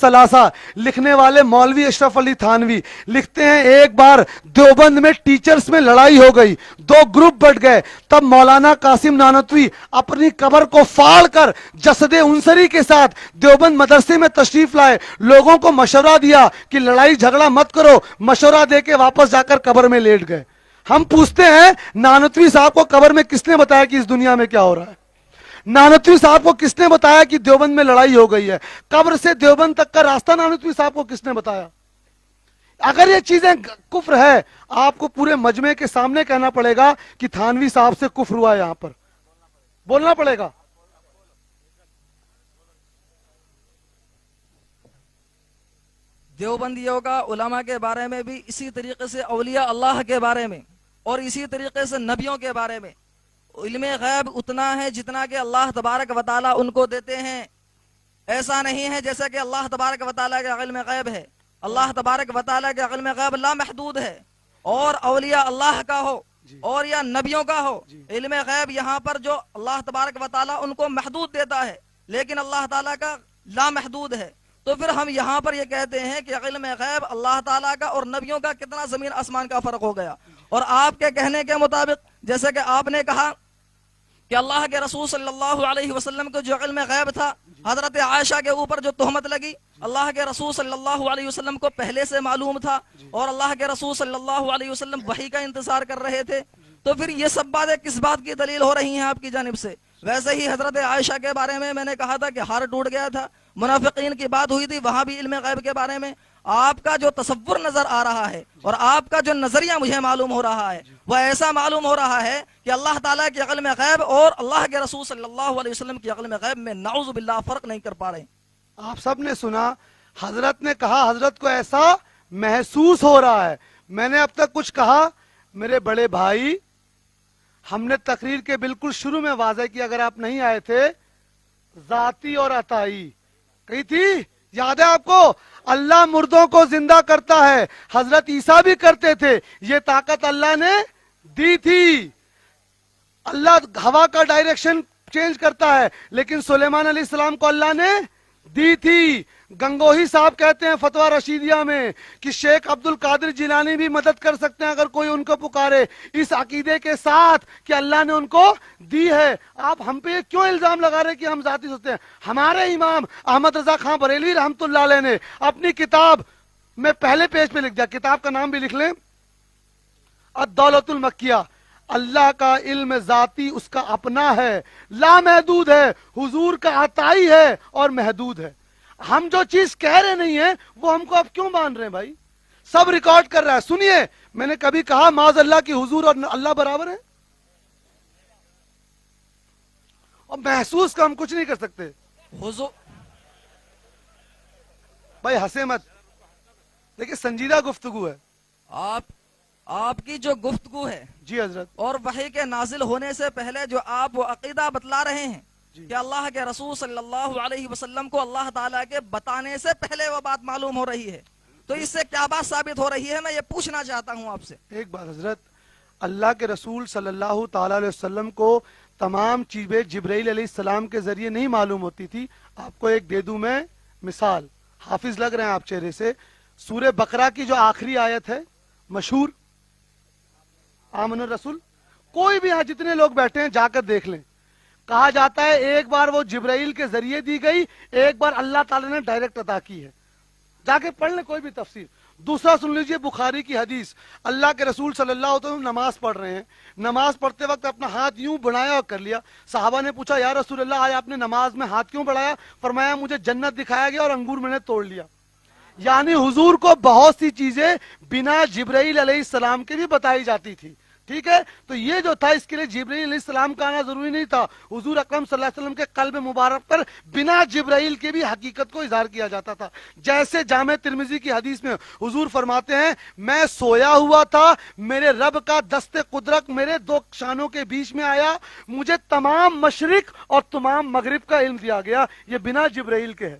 الثلاثہ لکھنے والے مولوی اشرف علی تھانوی لکھتے ہیں ایک بار دیوبند میں ٹیچرز میں لڑائی ہو گئی، دو گروپ بٹ گئے، تب مولانا قاسم نانوتوی اپنی قبر کو پھاڑ کر جسد انصری کے ساتھ دیوبند مدرسے میں تشریف لائے، لوگوں کو مشورہ دیا کہ لڑائی جھگڑا مت کرو، مشورہ دے کے واپس جا کر قبر میں لیٹ گئے۔ ہم پوچھتے ہیں نانوتوی صاحب کو قبر میں کس نے بتایا کہ اس دنیا میں کیا ہو رہا ہے؟ نانوتوی صاحب کو کس نے بتایا کہ دیوبند میں لڑائی ہو گئی ہے؟ قبر سے دیوبند تک کا راستہ نانوتوی صاحب کو کس نے بتایا؟ اگر یہ چیزیں کفر ہے، آپ کو پورے مجمع کے سامنے کہنا پڑے گا کہ تھانوی صاحب سے کفر ہوا ہے، یہاں پر بولنا پڑے گا۔ دیوبندیوں کا علماء کے بارے میں بھی اسی طریقے سے اولیاء اللہ کے بارے میں اور اسی طریقے سے نبیوں کے بارے میں علم غیب اتنا ہے جتنا کہ اللہ تبارک و تعالیٰ ان کو دیتے ہیں۔ ایسا نہیں ہے جیسا کہ اللہ تبارک و تعالیٰ کا علم غیب ہے، اللہ تبارک و تعالیٰ کا علم غیب لامحدود ہے، اور اولیاء اللہ کا ہو اور یا نبیوں کا ہو، علم غیب یہاں پر جو اللہ تبارک و تعالیٰ ان کو محدود دیتا ہے لیکن اللہ تعالیٰ کا لامحدود ہے۔ تو پھر ہم یہاں پر یہ کہتے ہیں کہ علم غیب اللہ تعالیٰ کا اور نبیوں کا کتنا زمین آسمان کا فرق ہو گیا۔ اور آپ کے کہنے کے مطابق جیسے کہ آپ نے کہا کہ اللہ کے رسول صلی اللہ علیہ وسلم کو جو علم غیب تھا، حضرت عائشہ کے اوپر جو تہمت لگی، اللہ کے رسول صلی اللہ علیہ وسلم کو پہلے سے معلوم تھا اور اللہ کے رسول صلی اللہ علیہ وسلم وحی کا انتظار کر رہے تھے۔ تو پھر یہ سب باتیں کس بات کی دلیل ہو رہی ہیں آپ کی جانب سے؟ ویسے ہی حضرت عائشہ کے بارے میں نے کہا تھا کہ ہار ٹوٹ گیا تھا، منافقین کی بات ہوئی تھی، وہاں بھی علم غیب کے بارے میں آپ کا جو تصور نظر آ رہا ہے اور آپ کا جو نظریہ مجھے معلوم ہو رہا ہے وہ ایسا معلوم ہو رہا ہے کہ اللہ تعالیٰ کے علم غیب اور اللہ کے رسول صلی اللہ علیہ وسلم کے علم غیب میں نعوذ باللہ فرق نہیں کر پا رہے۔ آپ سب نے سنا، حضرت نے کہا حضرت کو ایسا محسوس ہو رہا ہے۔ میں نے اب تک کچھ کہا؟ میرے بڑے بھائی، ہم نے تقریر کے بالکل شروع میں واضح کیا، اگر آپ نہیں آئے تھے، ذاتی اور عطائی کہی تھی، یاد ہے آپ کو؟ اللہ مردوں کو زندہ کرتا ہے، حضرت عیسیٰ بھی کرتے تھے، یہ طاقت اللہ نے دی تھی۔ اللہ ہوا کا ڈائریکشن چینج کرتا ہے لیکن سلیمان علیہ السلام کو اللہ نے دی تھی۔ گنگوہی صاحب کہتے ہیں فتویٰ رشیدیہ میں کہ شیخ عبد القادر جیلانی بھی مدد کر سکتے ہیں اگر کوئی ان کو پکارے، اس عقیدے کے ساتھ کہ اللہ نے ان کو دی ہے۔ آپ ہم پہ کیوں الزام لگا رہے کہ ہم ذاتی سوچتے ہیں؟ ہمارے امام احمد رضا خان بریلوی رحمۃ اللہ علیہ نے اپنی کتاب میں پہلے پیج پہ لکھ دیا، کتاب کا نام بھی لکھ لیں، الدولۃ المکیہ، اللہ کا علم ذاتی اس کا اپنا ہے، لامحدود ہے، حضور کا عطائی ہے اور محدود ہے۔ ہم جو چیز کہہ رہے نہیں ہیں وہ ہم کو اب کیوں مان رہے ہیں بھائی؟ سب ریکارڈ کر رہا ہے، سنیے۔ میں نے کبھی کہا معاذ اللہ کی حضور اور اللہ برابر ہے؟ اور محسوس کا ہم کچھ نہیں کر سکتے۔ حضور بھائی ہنسے مت، دیکھیں سنجیدہ گفتگو ہے۔ آپ کی جو گفتگو ہے جی حضرت، اور وحی کے نازل ہونے سے پہلے جو آپ وہ عقیدہ بتلا رہے ہیں کہ اللہ کے رسول صلی اللہ علیہ وسلم کو اللہ تعالیٰ کے بتانے سے پہلے وہ بات معلوم ہو رہی ہے، تو اس سے کیا بات ثابت ہو رہی ہے؟ میں یہ پوچھنا چاہتا ہوں آپ سے۔ ایک بات حضرت، اللہ کے رسول صلی اللہ تعالیٰ علیہ وسلم کو تمام چیزیں جبرائیل علیہ السلام کے ذریعے نہیں معلوم ہوتی تھی۔ آپ کو ایک دے دوں میں مثال، حافظ لگ رہے ہیں آپ چہرے سے۔ سورہ بقرہ کی جو آخری آیت ہے مشہور، آمن الرسول، کوئی بھی یہاں جتنے لوگ بیٹھے ہیں جا کر دیکھ لیں، کہا جاتا ہے ایک بار وہ جبرائیل کے ذریعے دی گئی، ایک بار اللہ تعالیٰ نے ڈائریکٹ عطا کی ہے۔ جا کے پڑھ لیں کوئی بھی تفسیر۔ دوسرا سن لیجئے بخاری کی حدیث، اللہ کے رسول صلی اللہ علیہ وسلم نماز پڑھ رہے ہیں، نماز پڑھتے وقت اپنا ہاتھ یوں بڑھایا اور کر لیا۔ صحابہ نے پوچھا یا رسول اللہ آج آپ نے نماز میں ہاتھ کیوں بڑھایا؟ فرمایا مجھے جنت دکھایا گیا اور انگور میں نے توڑ لیا۔ یعنی حضور کو بہت سی چیزیں بنا جبرائیل علیہ السلام کے بھی بتائی جاتی تھی، ٹھیک ہے؟ تو یہ جو تھا اس کے لیے جبرائیل علیہ السلام کا آنا ضروری نہیں تھا، حضور اکرم صلی اللہ علیہ وسلم کے قلب مبارک پر بنا جبرائیل کے بھی حقیقت کو اظہار کیا جاتا تھا۔ جیسے جامع ترمذی کی حدیث میں حضور فرماتے ہیں میں سویا ہوا تھا، میرے رب کا دست قدرت میرے دو شانوں کے بیچ میں آیا، مجھے تمام مشرق اور تمام مغرب کا علم دیا گیا، یہ بنا جبرائیل کے ہے۔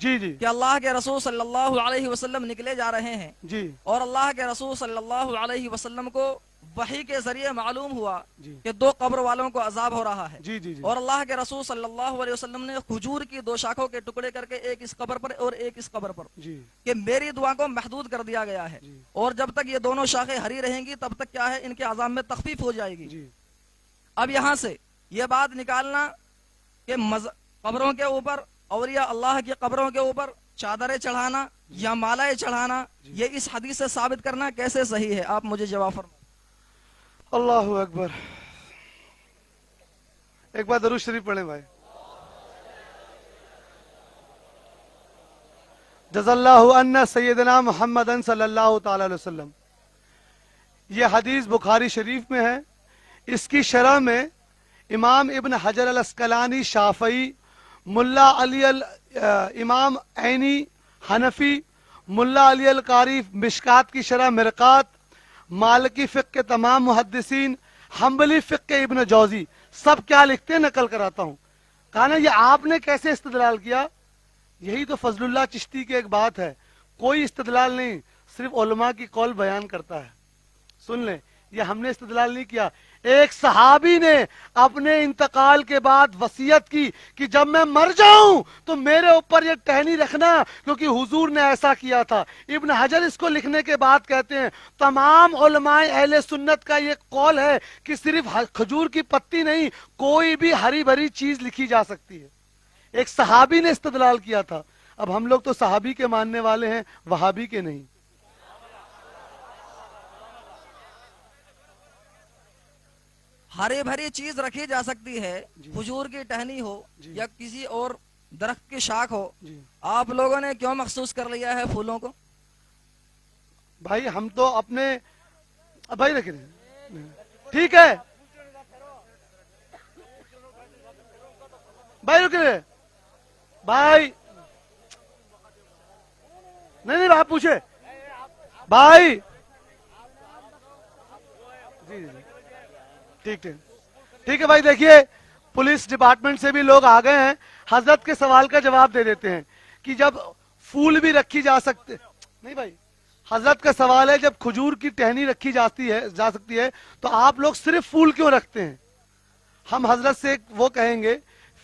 جی جی کہ اللہ کے رسول صلی اللہ علیہ وسلم نکلے جا رہے ہیں، جی اور اللہ کے رسول صلی اللہ علیہ وسلم کو وحی کے ذریعے معلوم ہوا جی کہ 2 قبر والوں کو عذاب ہو رہا ہے، جی جی جی اور اللہ کے رسول صلی اللہ علیہ وسلم نے کھجور کی 2 شاخوں کے ٹکڑے کر کے ایک اس قبر پر اور ایک اس قبر پر، جی کہ میری دعا کو محدود کر دیا گیا ہے، جی اور جب تک یہ دونوں شاخیں ہری رہیں گی تب تک کیا ہے ان کے عذاب میں تخفیف ہو جائے گی۔ جی اب یہاں سے یہ بات نکالنا کہ قبروں کے اوپر، اولیاء اللہ کی قبروں کے اوپر چادریں چڑھانا یا مالائیں چڑھانا، یہ اس حدیث سے ثابت کرنا کیسے صحیح ہے؟ آپ مجھے جواب فرمائیں۔ اللہ اکبر، ایک بار درود شریف پڑھیں بھائی۔ جزا اللہ عنا سیدنا محمد صلی اللہ تعالی علیہ وسلم۔ یہ حدیث بخاری شریف میں ہے، اس کی شرح میں امام ابن حجر الاسقلانی شافعی، ملا علی امام عینی حنفی، ملا علی القاری مشکات کی شرح مرقات، مالکی فقہ کے تمام محدثین، حنبلی فقہ کے ابن جوزی، سب کیا لکھتے ہیں نقل کراتا ہوں۔ کہا نا یہ آپ نے کیسے استدلال کیا؟ یہی تو فضل اللہ چشتی کی ایک بات ہے، کوئی استدلال نہیں، صرف علماء کی قول بیان کرتا ہے۔ سن لیں، یہ ہم نے استدلال نہیں کیا، ایک صحابی نے اپنے انتقال کے بعد وصیت کی کہ جب میں مر جاؤں تو میرے اوپر یہ ٹہنی رکھنا، کیونکہ حضور نے ایسا کیا تھا۔ ابن حجر اس کو لکھنے کے بعد کہتے ہیں تمام علماء اہل سنت کا یہ قول ہے کہ صرف کھجور کی پتی نہیں، کوئی بھی ہری بھری چیز لکھی جا سکتی ہے۔ ایک صحابی نے استدلال کیا تھا۔ اب ہم لوگ تو صحابی کے ماننے والے ہیں، وہابی کے نہیں۔ ہری بھری چیز رکھی جا سکتی ہے، کھجور کی ٹہنی ہو یا کسی اور درخت کی شاخ ہو، آپ لوگوں نے کیوں مخصوص کر لیا ہے پھولوں کو؟ بھائی ہم تو اپنے بھائی رکھ رہے ہیں، ٹھیک ہے بھائی رک رہے بھائی، نہیں آپ پوچھے بھائی، جی جی ٹھیک ٹھیک ہے بھائی۔ دیکھیے پولیس ڈپارٹمنٹ سے بھی لوگ آ گئے ہیں، حضرت کے سوال کا جواب دے دیتے ہیں کہ جب پھول بھی رکھی جا سکتے، نہیں بھائی حضرت کا سوال ہے جب کھجور کی ٹہنی رکھی جا سکتی ہے تو آپ لوگ صرف پھول کیوں رکھتے ہیں؟ ہم حضرت سے وہ کہیں گے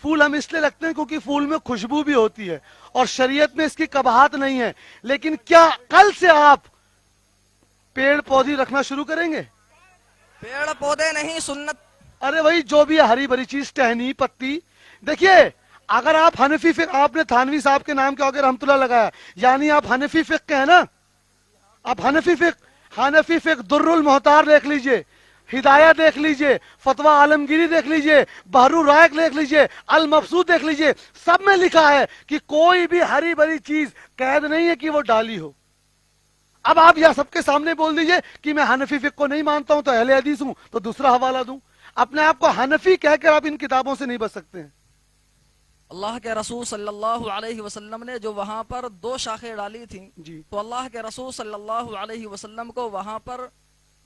پھول ہم اس لیے رکھتے ہیں کیونکہ پھول میں خوشبو بھی ہوتی ہے اور شریعت میں اس کی قباحت نہیں ہے، لیکن کیا کل سے آپ پیڑ پودے رکھنا شروع کریں گے؟ پیڑ پودے نہیں، سنت۔ ارے بھائی جو بھی ہری بھری چیز، ٹہنی پتی، دیکھیے اگر آپ حنفی فقہ، آپ نے تھانوی صاحب کے نام کے آگے رحمت اللہ لگایا، یعنی آپ حنفی فقہ کے ہیں نا، آپ حنفی فقہ در المحتار دیکھ لیجئے، ہدایہ دیکھ لیجئے، فتوی عالمگیری دیکھ لیجئے، بحر الرائق دیکھ لیجئے، المبسوط دیکھ لیجئے، سب میں لکھا ہے کہ کوئی بھی ہری بھری چیز قید نہیں ہے کہ وہ ڈالی ہو۔ اب آپ یہ سب کے سامنے بول دیجئے کہ میں حنفی فقہ کو نہیں مانتا ہوں تو اہل حدیث ہوں، تو دوسرا حوالہ دوں؟ اپنے آپ کو حنفی کہہ کر آپ ان کتابوں سے نہیں بچ سکتے ہیں۔ اللہ کے رسول صلی اللہ علیہ وسلم نے جو وہاں پر 2 شاخیں ڈالی تھیں، جی تو اللہ کے رسول صلی اللہ علیہ وسلم کو وہاں پر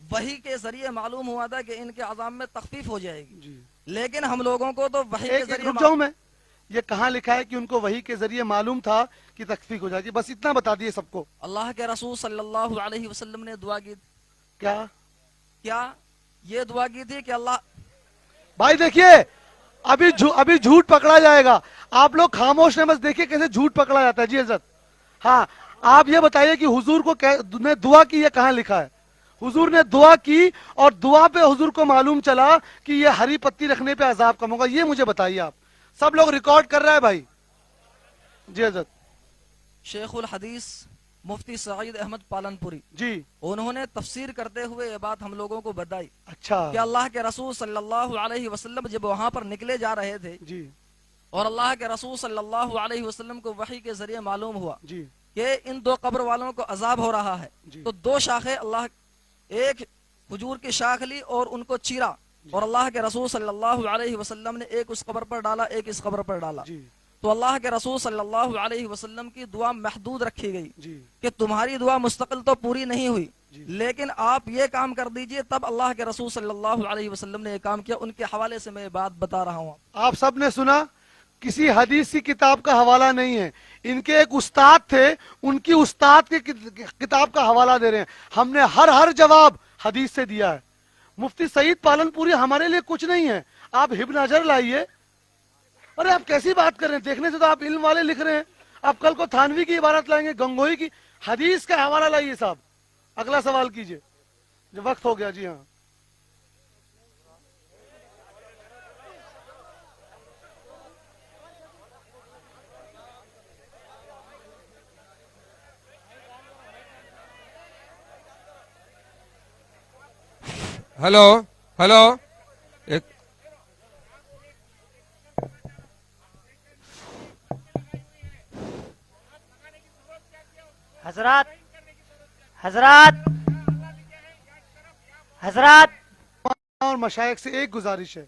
وحی کے ذریعے معلوم ہوا تھا کہ ان کے عذاب میں تخفیف ہو جائے گی، جی لیکن ہم لوگوں کو تو وحی کے ذریعے رک جاؤں میں، یہ کہاں لکھا ہے کہ ان کو وحی کے ذریعے معلوم تھا کہ تخفیف ہو جائے گی؟ بس اتنا بتا دیے سب کو۔ اللہ کے رسول صلی اللہ علیہ وسلم نے دعا کی، کیا یہ دعا کی تھی کہ اللہ، بھائی دیکھیے ابھی جھوٹ پکڑا جائے گا، آپ لوگ خاموش ہیں، بس دیکھیے کیسے جھوٹ پکڑا جاتا ہے۔ جی حضرت، ہاں آپ یہ بتائیے کہ حضور کو نے دعا کی، یہ کہاں لکھا ہے؟ حضور نے دعا کی اور دعا پہ حضور کو معلوم چلا کہ یہ ہری پتی رکھنے پہ عذاب کم ہوگا، یہ مجھے بتائیے آپ۔ سب لوگ ریکارڈ کر رہا ہے بھائی۔ جی حضرت، شیخ الحدیث مفتی سعید احمد پالنپوری جی انہوں نے تفسیر کرتے ہوئے یہ بات ہم لوگوں کو بتائی اچھا، کہ اللہ کے رسول صلی اللہ علیہ وسلم جب وہاں پر نکلے جا رہے تھے جی اور اللہ کے رسول صلی اللہ علیہ وسلم کو وحی کے ذریعے معلوم ہوا جی کہ ان 2 قبر والوں کو عذاب ہو رہا ہے، جی تو 2 شاخیں اللہ، ایک کھجور کی شاخ لی اور ان کو چیرا، اور اللہ کے رسول صلی اللہ علیہ وسلم نے ایک اس قبر پر ڈالا، ایک اس قبر پر ڈالا، جی تو اللہ کے رسول صلی اللہ علیہ وسلم کی دعا محدود رکھی گئی جی کہ تمہاری دعا مستقل تو پوری نہیں ہوئی، جی لیکن آپ یہ کام کر دیجئے۔ تب اللہ کے رسول صلی اللہ علیہ وسلم نے یہ کام کیا، ان کے حوالے سے میں یہ بات بتا رہا ہوں۔ آپ سب نے سنا، کسی حدیث کی کتاب کا حوالہ نہیں ہے، ان کے ایک استاد تھے، ان کی استاد کی کتاب کا حوالہ دے رہے ہیں۔ ہم نے ہر جواب حدیث سے دیا ہے۔ مفتی سعید پالن پوری ہمارے لیے کچھ نہیں ہے، آپ ابن حجر لائیے۔ ارے آپ کیسی بات کر رہے ہیں؟ دیکھنے سے تو آپ علم والے لکھ رہے ہیں، آپ کل کو تھانوی کی عبارت لائیں گے، گنگوئی کی۔ حدیث کا حوالہ لائیے صاحب، اگلا سوال کیجئے، جو وقت ہو گیا۔ جی ہاں، ہلو ہلو ایک حضرات حضرات حضرات اور مشائخ سے ایک گزارش ہے،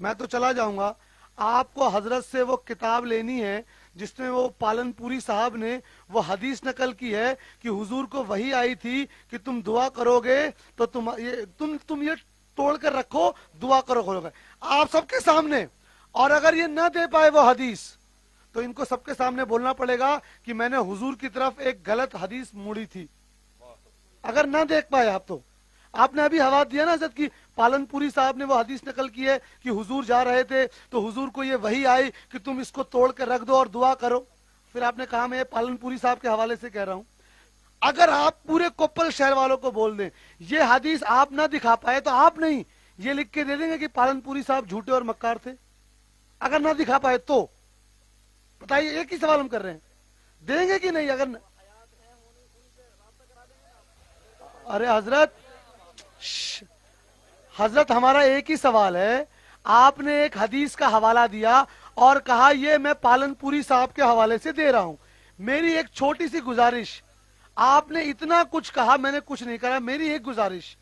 میں تو چلا جاؤں گا، آپ کو حضرت سے وہ کتاب لینی ہے جس میں وہ پالن پوری صاحب نے وہ حدیث نقل کی ہے کہ حضور کو وحی آئی تھی کہ تم دعا کرو گے تو تم یہ توڑ کر رکھو، دعا کرو گے آپ سب کے سامنے۔ اور اگر یہ نہ دے پائے وہ حدیث تو ان کو سب کے سامنے بولنا پڑے گا کہ میں نے حضور کی طرف ایک غلط حدیث موڑی تھی۔ اگر نہ دیکھ پائے آپ تو، آپ نے ابھی حوالہ دیا نا حضرت کی پالن پوری صاحب نے وہ حدیث نقل کی ہے کہ حضور جا رہے تھے تو حضور کو یہ وحی آئی کہ تم اس کو توڑ کے رکھ دو اور دعا کرو۔ پھر آپ نے کہا میں یہ پالن پوری صاحب کے حوالے سے کہہ رہا ہوں۔ اگر آپ پورے کوپل شہر والوں کو بول دیں یہ حدیث آپ نہ دکھا پائے تو آپ نہیں یہ لکھ کے دے دیں گے کہ پالن پوری صاحب جھوٹے اور مکار تھے؟ اگر نہ دکھا پائے تو بتائیے، ایک ہی سوال ہم کر رہے ہیں، دیں گے کہ نہیں؟ اگر ارے حضرت ہمارا ایک ہی سوال ہے، آپ نے ایک حدیث کا حوالہ دیا اور کہا یہ میں پالن پوری صاحب کے حوالے سے دے رہا ہوں۔ میری ایک چھوٹی سی گزارش، آپ نے اتنا کچھ کہا، میں نے کچھ نہیں کہا، میری ایک گزارش،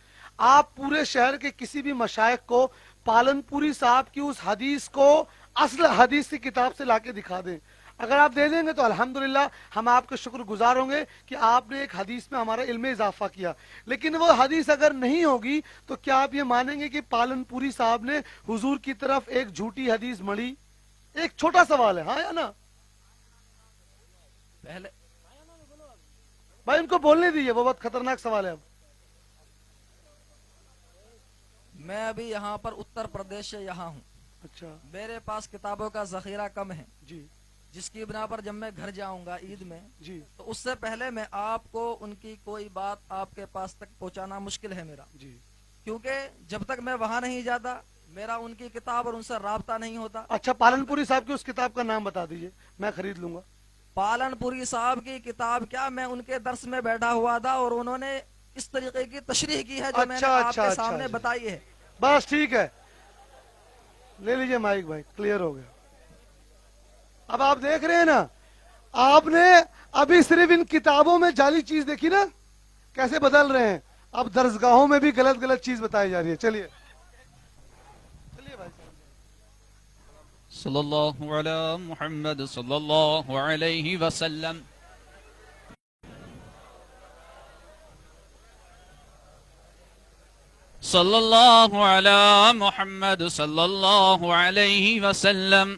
آپ پورے شہر کے کسی بھی مشائخ کو پالن پوری صاحب کی اس حدیث کو اصل حدیث کی کتاب سے لا کے دکھا دیں۔ اگر آپ دے دیں گے تو الحمدللہ ہم آپ کے شکر گزار ہوں گے کہ آپ نے ایک حدیث میں ہمارا علم اضافہ کیا۔ لیکن وہ حدیث اگر نہیں ہوگی تو کیا آپ یہ مانیں گے کہ پالن پوری صاحب نے حضور کی طرف ایک جھوٹی حدیث مڑی؟ ایک چھوٹا سوال ہے، ہاں یا نا؟ پہلے بھائی ان کو بولنے دیجیے، وہ بہت خطرناک سوال ہے۔ اب میں ابھی یہاں پر اتر پردیش سے یہاں ہوں، اچھا میرے پاس کتابوں کا ذخیرہ کم ہے، جی جس کی بنا پر جب میں گھر جاؤں گا عید میں جی تو اس سے پہلے میں آپ کو ان کی کوئی بات آپ کے پاس تک پہنچانا مشکل ہے میرا، جی کیونکہ جب تک میں وہاں نہیں جاتا میرا ان کی کتاب اور ان سے رابطہ نہیں ہوتا۔ اچھا، پالن پوری صاحب کی اس کتاب کا نام بتا دیجئے، میں خرید لوں گا۔ پالن پوری صاحب کی کتاب کیا، میں ان کے درس میں بیٹھا ہوا تھا اور انہوں نے اس طریقے کی تشریح کی ہے جو میں نے آپ کے سامنے بتائی ہے۔ بس ٹھیک ہے، لے لیجئے مائک بھائی، کلیئر ہو گیا۔ اب آپ دیکھ رہے ہیں نا، آپ نے ابھی صرف ان کتابوں میں جعلی چیز دیکھی نا کیسے بدل رہے ہیں، اب درسگاہوں میں بھی غلط چیز بتائی جا رہی ہے۔ چلیے بھائی صلی اللہ علی محمد صلی اللہ علیہ وسلم۔ صلی اللہ علی محمد صلی اللہ علیہ وسلم۔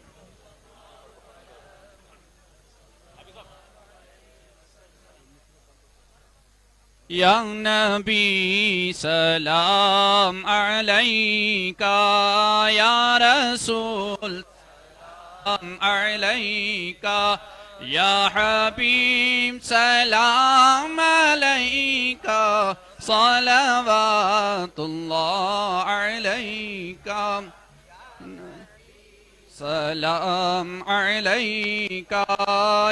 یا نبی سلام علیکہ، یا رسول سلام علیکہ، یا حبیب سلام علیکہ، صلوات اللہ علیکہ، سلام علیکہ،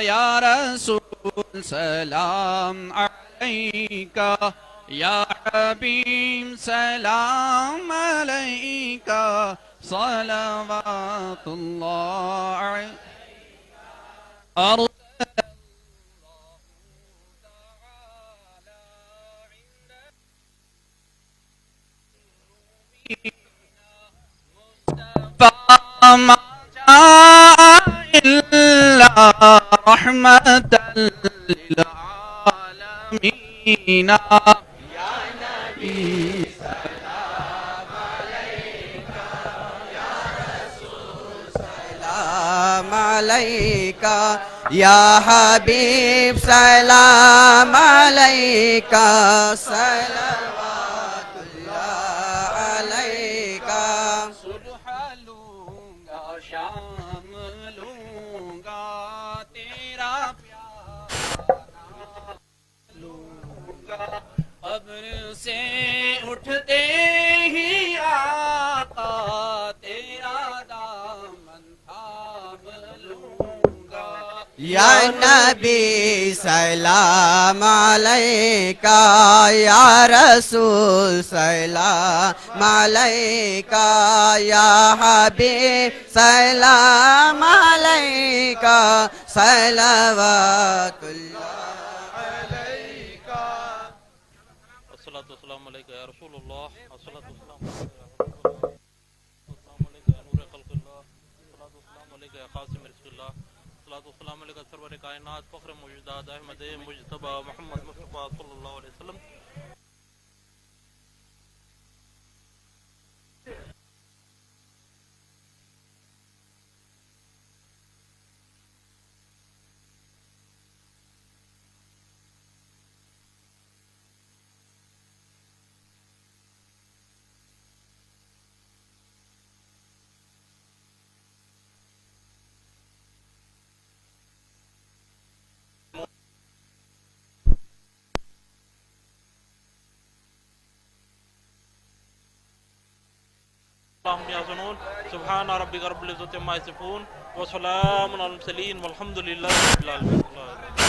یا رسول سلام علیکہ، یا حبیب سلام علیکہ، صلوات اللہ علیکہ۔ ما جاء إلا رحمة للعالمين، يا نبي سلام عليك، يا رسول سلام علیکہ یا حبیب سلام علیکہ صلوات اللہ علیکہ صبح لوں گا شام لوں گا تیرا پیار لوں گا قبر سے اٹھتے ہی آقا تیرا دامن تھام لوں گا یا نبی سلام علیکہ یا رسول سلام علیکہ یا حبیب سلام علیکہ صلوات اللہ الصلاة والسلام عليك يا رسول الله الصلاة والسلام عليك يا نور خلق الله الصلاة والسلام عليك يا قاسم رزق الله الصلاة والسلام عليك سرور کائنات فخر موجودات احمد مجتبی محمد مصطفى صلی اللہ علیہ وسلم اللهم يحزنون سبحان ربك رب العزة عما يصفون وسلام على المرسلين والحمد لله رب العالمين